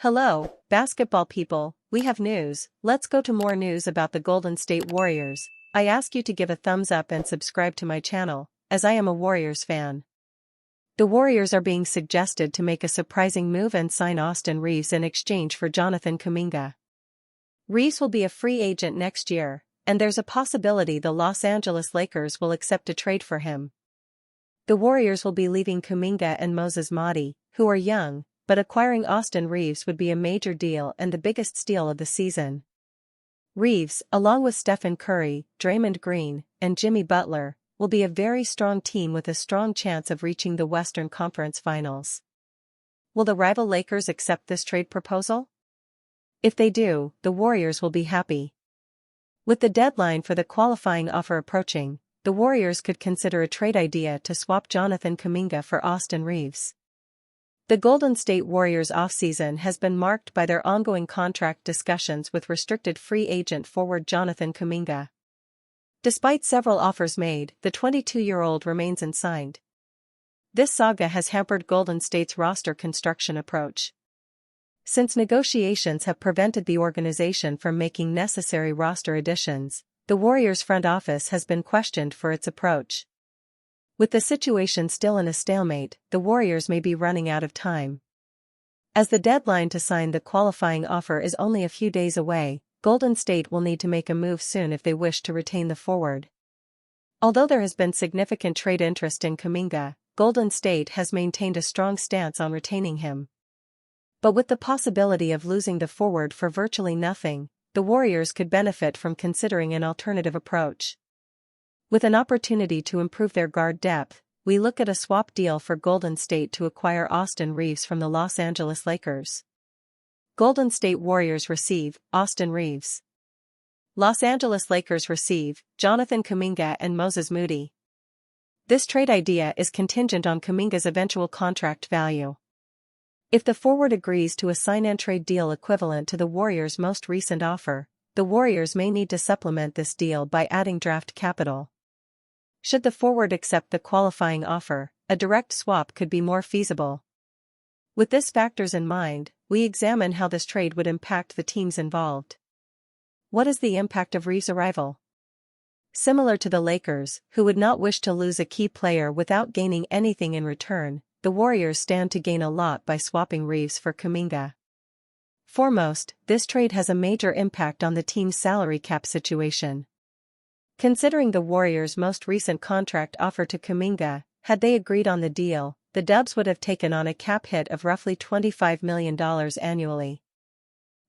Hello, basketball people, we have news. Let's go to more news about the Golden State Warriors. I ask you to give a thumbs up and subscribe to my channel, as I am a Warriors fan. The Warriors are being suggested to make a surprising move and sign Austin Reaves in exchange for Jonathan Kuminga. Reaves will be a free agent next year, and there's a possibility the Los Angeles Lakers will accept a trade for him. The Warriors will be leaving Kuminga and Moses Moody, who are young, but acquiring Austin Reaves would be a major deal and the biggest steal of the season. Reaves, along with Stephen Curry, Draymond Green, and Jimmy Butler, will be a very strong team with a strong chance of reaching the Western Conference Finals. Will the rival Lakers accept this trade proposal? If they do, the Warriors will be happy. With the deadline for the qualifying offer approaching, the Warriors could consider a trade idea to swap Jonathan Kuminga for Austin Reaves. The Golden State Warriors' offseason has been marked by their ongoing contract discussions with restricted free agent forward Jonathan Kuminga. Despite several offers made, the 22-year-old remains unsigned. This saga has hampered Golden State's roster construction approach. Since negotiations have prevented the organization from making necessary roster additions, the Warriors' front office has been questioned for its approach. With the situation still in a stalemate, the Warriors may be running out of time. As the deadline to sign the qualifying offer is only a few days away, Golden State will need to make a move soon if they wish to retain the forward. Although there has been significant trade interest in Kuminga, Golden State has maintained a strong stance on retaining him. But with the possibility of losing the forward for virtually nothing, the Warriors could benefit from considering an alternative approach. With an opportunity to improve their guard depth, we look at a swap deal for Golden State to acquire Austin Reaves from the Los Angeles Lakers. Golden State Warriors receive Austin Reaves. Los Angeles Lakers receive Jonathan Kuminga and Moses Moody. This trade idea is contingent on Kuminga's eventual contract value. If the forward agrees to a sign-and-trade deal equivalent to the Warriors' most recent offer, the Warriors may need to supplement this deal by adding draft capital. Should the forward accept the qualifying offer, a direct swap could be more feasible. With these factors in mind, we examine how this trade would impact the teams involved. What is the impact of Reaves' arrival? Similar to the Lakers, who would not wish to lose a key player without gaining anything in return, the Warriors stand to gain a lot by swapping Reaves for Kuminga. Foremost, this trade has a major impact on the team's salary cap situation. Considering the Warriors' most recent contract offer to Kuminga, had they agreed on the deal, the Dubs would have taken on a cap hit of roughly $25 million annually.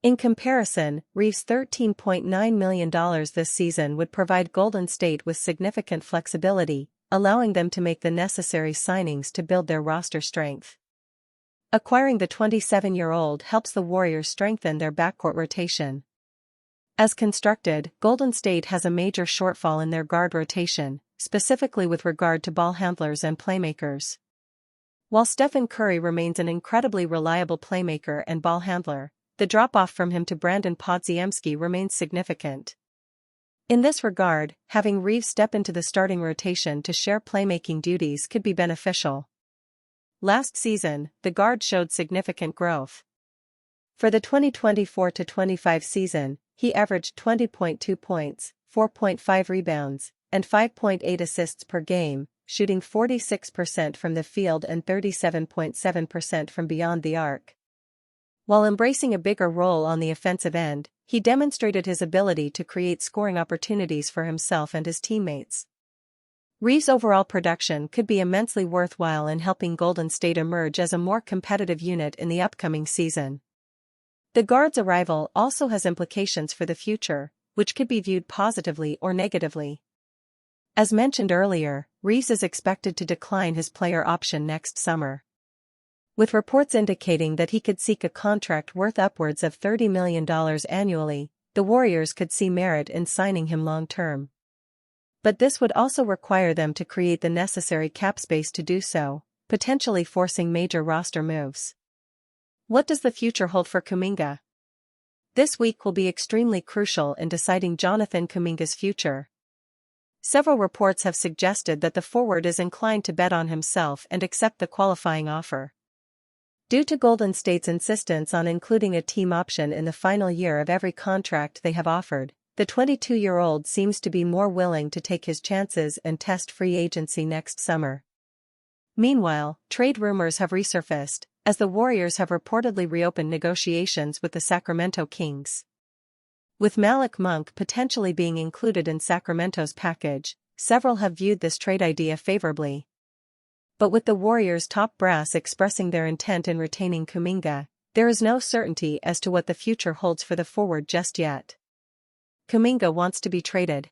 In comparison, Reaves' $13.9 million this season would provide Golden State with significant flexibility, allowing them to make the necessary signings to build their roster strength. Acquiring the 27-year-old helps the Warriors strengthen their backcourt rotation. As constructed, Golden State has a major shortfall in their guard rotation, specifically with regard to ball handlers and playmakers. While Stephen Curry remains an incredibly reliable playmaker and ball handler, the drop-off from him to Brandon Podziemski remains significant. In this regard, having Reaves step into the starting rotation to share playmaking duties could be beneficial. Last season, the guard showed significant growth. For the 2024-25 season, he averaged 20.2 points, 4.5 rebounds, and 5.8 assists per game, shooting 46% from the field and 37.7% from beyond the arc. While embracing a bigger role on the offensive end, he demonstrated his ability to create scoring opportunities for himself and his teammates. Reaves' overall production could be immensely worthwhile in helping Golden State emerge as a more competitive unit in the upcoming season. The guard's arrival also has implications for the future, which could be viewed positively or negatively. As mentioned earlier, Reaves is expected to decline his player option next summer. With reports indicating that he could seek a contract worth upwards of $30 million annually, the Warriors could see merit in signing him long-term. But this would also require them to create the necessary cap space to do so, potentially forcing major roster moves. What does the future hold for Kuminga? This week will be extremely crucial in deciding Jonathan Kuminga's future. Several reports have suggested that the forward is inclined to bet on himself and accept the qualifying offer. Due to Golden State's insistence on including a team option in the final year of every contract they have offered, the 22-year-old seems to be more willing to take his chances and test free agency next summer. Meanwhile, trade rumors have resurfaced, as the Warriors have reportedly reopened negotiations with the Sacramento Kings. With Malik Monk potentially being included in Sacramento's package, several have viewed this trade idea favorably. But with the Warriors' top brass expressing their intent in retaining Kuminga, there is no certainty as to what the future holds for the forward just yet. Kuminga wants to be traded.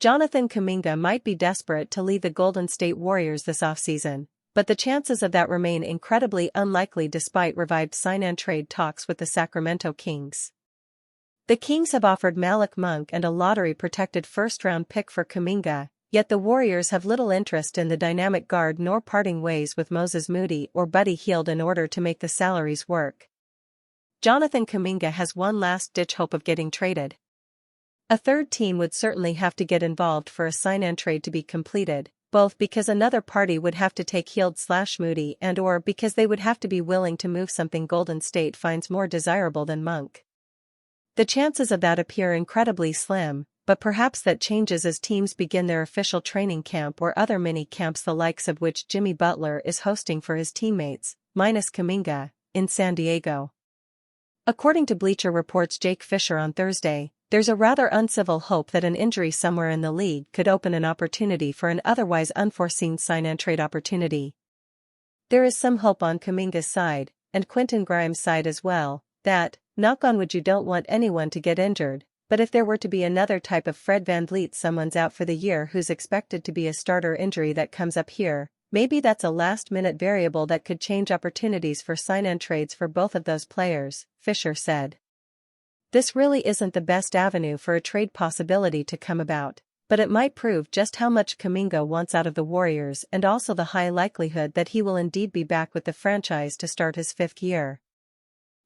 Jonathan Kuminga might be desperate to leave the Golden State Warriors this offseason, but the chances of that remain incredibly unlikely despite revived sign-and-trade talks with the Sacramento Kings. The Kings have offered Malik Monk and a lottery-protected first-round pick for Kuminga, yet the Warriors have little interest in the dynamic guard nor parting ways with Moses Moody or Buddy Hield in order to make the salaries work. Jonathan Kuminga has one last-ditch hope of getting traded. A third team would certainly have to get involved for a sign-and-trade to be completed, both because another party would have to take Hield/Moody and/or because they would have to be willing to move something Golden State finds more desirable than Monk. The chances of that appear incredibly slim, but perhaps that changes as teams begin their official training camp or other mini-camps, the likes of which Jimmy Butler is hosting for his teammates, minus Kuminga, in San Diego. According to Bleacher Report's Jake Fisher on Thursday, there's a rather uncivil hope that an injury somewhere in the league could open an opportunity for an otherwise unforeseen sign-and-trade opportunity. There is some hope on Kuminga's side, and Quentin Grimes' side as well, that, knock on wood, you don't want anyone to get injured, but if there were to be another type of Fred VanVleet, someone's out for the year who's expected to be a starter injury that comes up here, maybe that's a last-minute variable that could change opportunities for sign-and-trades for both of those players, Fisher said. This really isn't the best avenue for a trade possibility to come about, but it might prove just how much Kuminga wants out of the Warriors and also the high likelihood that he will indeed be back with the franchise to start his fifth year.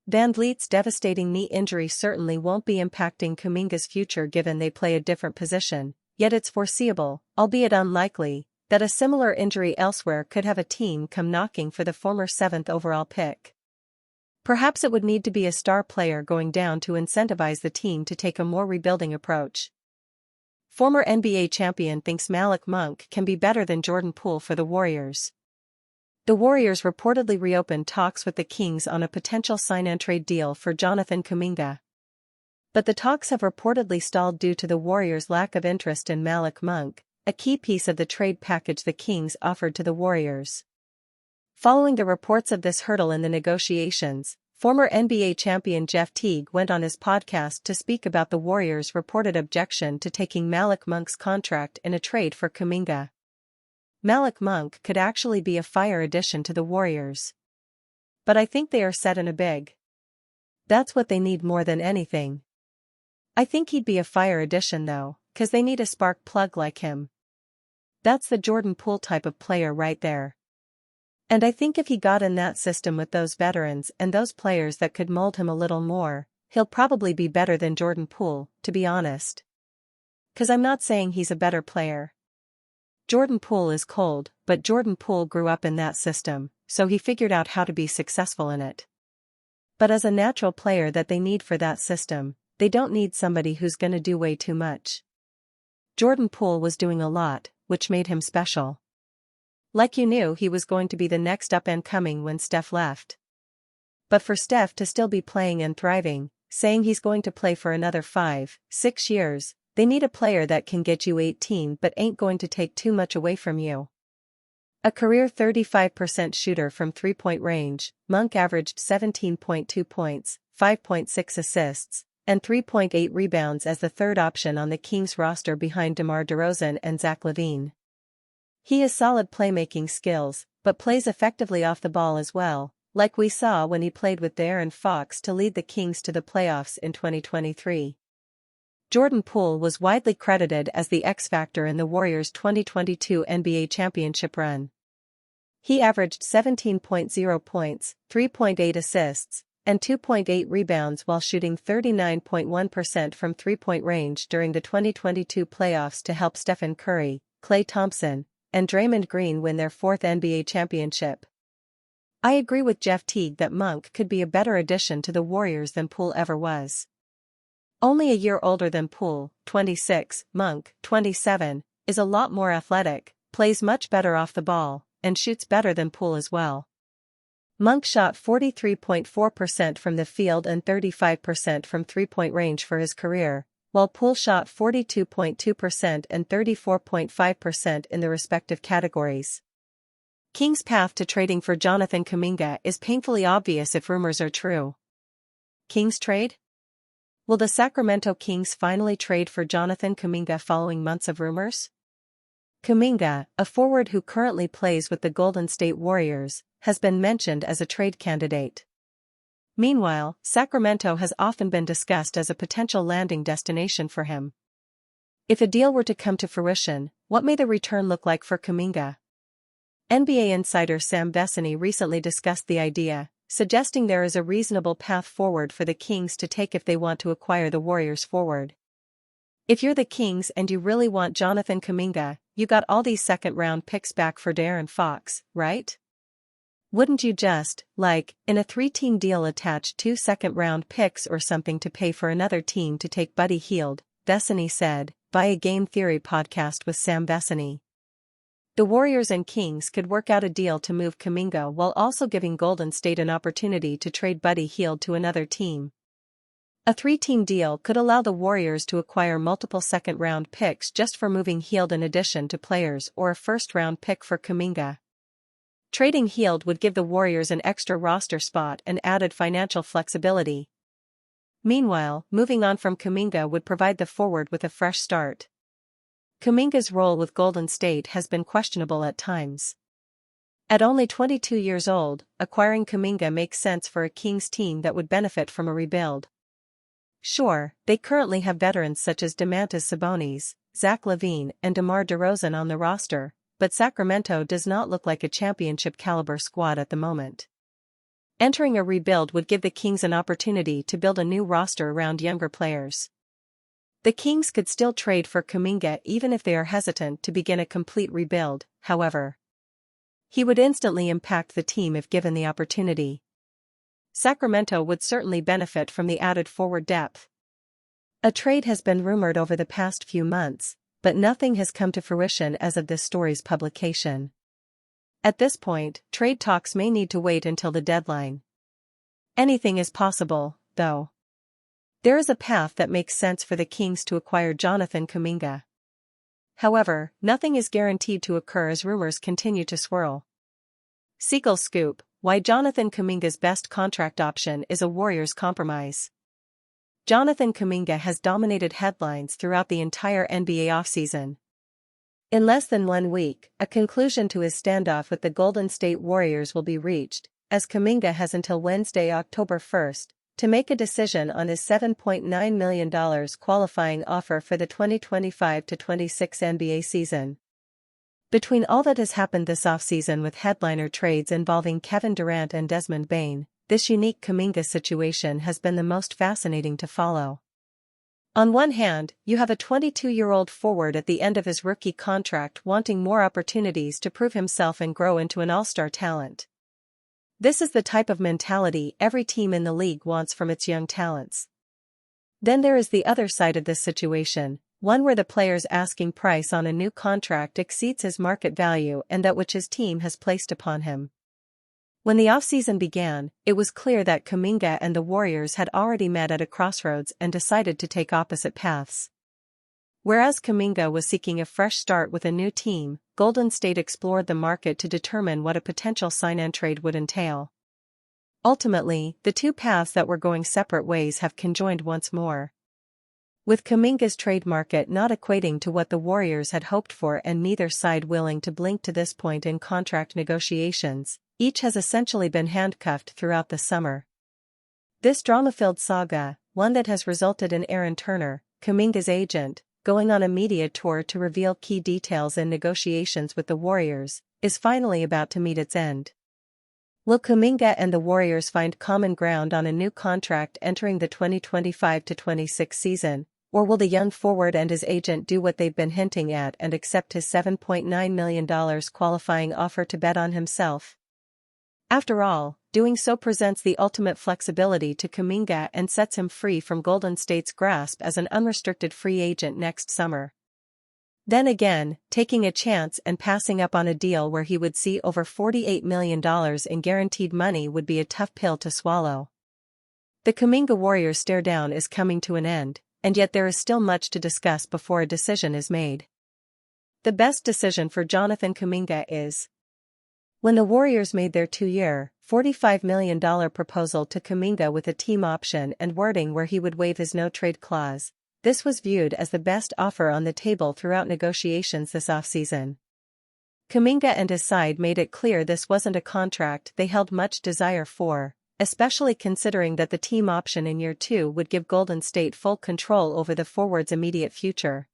VanVleet's devastating knee injury certainly won't be impacting Kuminga's future given they play a different position, yet it's foreseeable, albeit unlikely, that a similar injury elsewhere could have a team come knocking for the former 7th overall pick. Perhaps it would need to be a star player going down to incentivize the team to take a more rebuilding approach. Former NBA champion thinks Malik Monk can be better than Jordan Poole for the Warriors. The Warriors reportedly reopened talks with the Kings on a potential sign-and-trade deal for Jonathan Kuminga. But the talks have reportedly stalled due to the Warriors' lack of interest in Malik Monk, a key piece of the trade package the Kings offered to the Warriors. Following the reports of this hurdle in the negotiations, former NBA champion Jeff Teague went on his podcast to speak about the Warriors' reported objection to taking Malik Monk's contract in a trade for Kuminga. Malik Monk could actually be a fire addition to the Warriors. But I think they are set in a big. That's what they need more than anything. I think he'd be a fire addition though, 'cause they need a spark plug like him. That's the Jordan Poole type of player right there. And I think if he got in that system with those veterans and those players that could mold him a little more, he'll probably be better than Jordan Poole, to be honest. 'Cause I'm not saying he's a better player. Jordan Poole is cold, but Jordan Poole grew up in that system, so he figured out how to be successful in it. But as a natural player that they need for that system, they don't need somebody who's gonna do way too much. Jordan Poole was doing a lot, which made him special. Like you knew he was going to be the next up-and-coming when Steph left. But for Steph to still be playing and thriving, saying he's going to play for another 5-6 years, they need a player that can get you 18 but ain't going to take too much away from you. A career 35% shooter from three-point range, Monk averaged 17.2 points, 5.6 assists, and 3.8 rebounds as the third option on the Kings roster behind DeMar DeRozan and Zach LaVine. He has solid playmaking skills, but plays effectively off the ball as well, like we saw when he played with De'Aaron Fox to lead the Kings to the playoffs in 2023. Jordan Poole was widely credited as the X-factor in the Warriors' 2022 NBA championship run. He averaged 17.0 points, 3.8 assists, and 2.8 rebounds while shooting 39.1% from three-point range during the 2022 playoffs to help Stephen Curry, Klay Thompson, and Draymond Green win their fourth NBA championship. I agree with Jeff Teague that Monk could be a better addition to the Warriors than Poole ever was. Only a year older than Poole, 26, Monk, 27, is a lot more athletic, plays much better off the ball, and shoots better than Poole as well. Monk shot 43.4% from the field and 35% from three-point range for his career, while Poole shot 42.2% and 34.5% in the respective categories. Kings' path to trading for Jonathan Kuminga is painfully obvious if rumors are true. Kings trade? Will the Sacramento Kings finally trade for Jonathan Kuminga following months of rumors? Kuminga, a forward who currently plays with the Golden State Warriors, has been mentioned as a trade candidate. Meanwhile, Sacramento has often been discussed as a potential landing destination for him. If a deal were to come to fruition, what may the return look like for Kuminga? NBA insider Sam Vecenie recently discussed the idea, suggesting there is a reasonable path forward for the Kings to take if they want to acquire the Warriors forward. If you're the Kings and you really want Jonathan Kuminga, you got all these second-round picks back for De'Aaron Fox, right? Wouldn't you just, in a 3-team deal attach 2 second-round picks or something to pay for another team to take Buddy Hield, Vecenie said, via Game Theory podcast with Sam Vecenie. The Warriors and Kings could work out a deal to move Kuminga while also giving Golden State an opportunity to trade Buddy Hield to another team. A 3-team deal could allow the Warriors to acquire multiple second-round picks just for moving Hield in addition to players or a first-round pick for Kuminga. Trading Hield would give the Warriors an extra roster spot and added financial flexibility. Meanwhile, moving on from Kuminga would provide the forward with a fresh start. Kuminga's role with Golden State has been questionable at times. At only 22 years old, acquiring Kuminga makes sense for a Kings team that would benefit from a rebuild. Sure, they currently have veterans such as Domantas Sabonis, Zach LaVine, and DeMar DeRozan on the roster, but Sacramento does not look like a championship-caliber squad at the moment. Entering a rebuild would give the Kings an opportunity to build a new roster around younger players. The Kings could still trade for Kuminga even if they are hesitant to begin a complete rebuild, however. He would instantly impact the team if given the opportunity. Sacramento would certainly benefit from the added forward depth. A trade has been rumored over the past few months, but nothing has come to fruition as of this story's publication. At this point, trade talks may need to wait until the deadline. Anything is possible, though. There is a path that makes sense for the Kings to acquire Jonathan Kuminga. However, nothing is guaranteed to occur as rumors continue to swirl. Siegel Scoop: why Jonathan Kuminga's best contract option is a Warriors compromise. Jonathan Kuminga has dominated headlines throughout the entire NBA offseason. In less than 1 week, a conclusion to his standoff with the Golden State Warriors will be reached, as Kuminga has until Wednesday, October 1st, to make a decision on his $7.9 million qualifying offer for the 2025-26 NBA season. Between all that has happened this offseason with headliner trades involving Kevin Durant and Desmond Bane, this unique Kuminga situation has been the most fascinating to follow. On one hand, you have a 22-year-old forward at the end of his rookie contract wanting more opportunities to prove himself and grow into an all-star talent. This is the type of mentality every team in the league wants from its young talents. Then there is the other side of this situation, one where the player's asking price on a new contract exceeds his market value and that which his team has placed upon him. When the offseason began, it was clear that Kuminga and the Warriors had already met at a crossroads and decided to take opposite paths. Whereas Kuminga was seeking a fresh start with a new team, Golden State explored the market to determine what a potential sign-and trade would entail. Ultimately, the two paths that were going separate ways have conjoined once more. With Kuminga's trade market not equating to what the Warriors had hoped for and neither side willing to blink to this point in contract negotiations, each has essentially been handcuffed throughout the summer. This drama-filled saga, one that has resulted in Aaron Turner, Kuminga's agent, going on a media tour to reveal key details in negotiations with the Warriors, is finally about to meet its end. Will Kuminga and the Warriors find common ground on a new contract entering the 2025-26 season, or will the young forward and his agent do what they've been hinting at and accept his $7.9 million qualifying offer to bet on himself? After all, doing so presents the ultimate flexibility to Kuminga and sets him free from Golden State's grasp as an unrestricted free agent next summer. Then again, taking a chance and passing up on a deal where he would see over $48 million in guaranteed money would be a tough pill to swallow. The Kuminga Warriors stare down is coming to an end, and yet there is still much to discuss before a decision is made. The best decision for Jonathan Kuminga is: when the Warriors made their 2-year, $45 million proposal to Kuminga with a team option and wording where he would waive his no-trade clause, this was viewed as the best offer on the table throughout negotiations this offseason. Kuminga and his side made it clear this wasn't a contract they held much desire for, especially considering that the team option in year 2 would give Golden State full control over the forward's immediate future.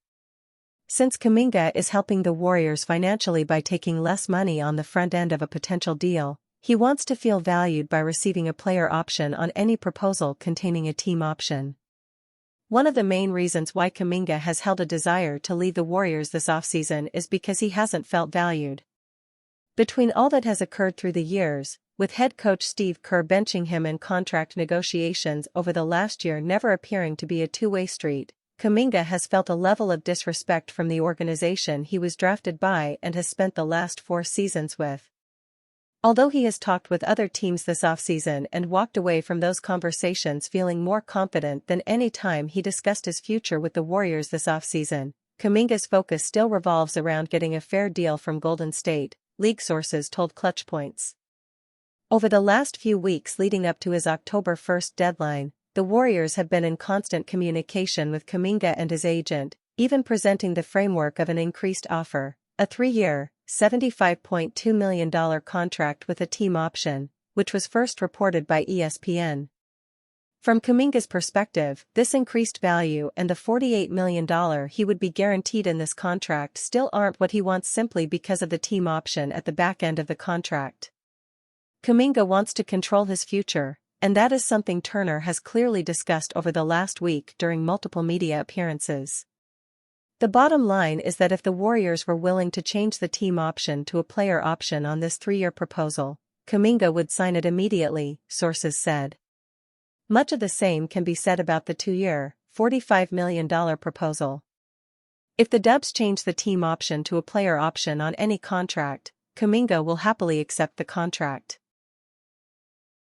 Since Kuminga is helping the Warriors financially by taking less money on the front end of a potential deal, he wants to feel valued by receiving a player option on any proposal containing a team option. One of the main reasons why Kuminga has held a desire to leave the Warriors this offseason is because he hasn't felt valued. Between all that has occurred through the years, with head coach Steve Kerr benching him in contract negotiations over the last year never appearing to be a two-way street, Kuminga has felt a level of disrespect from the organization he was drafted by and has spent the last 4 seasons with. Although he has talked with other teams this offseason and walked away from those conversations feeling more confident than any time he discussed his future with the Warriors this offseason, Kuminga's focus still revolves around getting a fair deal from Golden State, league sources told Clutch Points. Over the last few weeks leading up to his October 1st deadline, the Warriors have been in constant communication with Kuminga and his agent, even presenting the framework of an increased offer, a 3-year, $75.2 million contract with a team option, which was first reported by ESPN. From Kuminga's perspective, this increased value and the $48 million he would be guaranteed in this contract still aren't what he wants simply because of the team option at the back end of the contract. Kuminga wants to control his future, and that is something Turner has clearly discussed over the last week during multiple media appearances. The bottom line is that if the Warriors were willing to change the team option to a player option on this 3-year proposal, Kuminga would sign it immediately, sources said. Much of the same can be said about the 2-year, $45 million proposal. If the Dubs change the team option to a player option on any contract, Kuminga will happily accept the contract.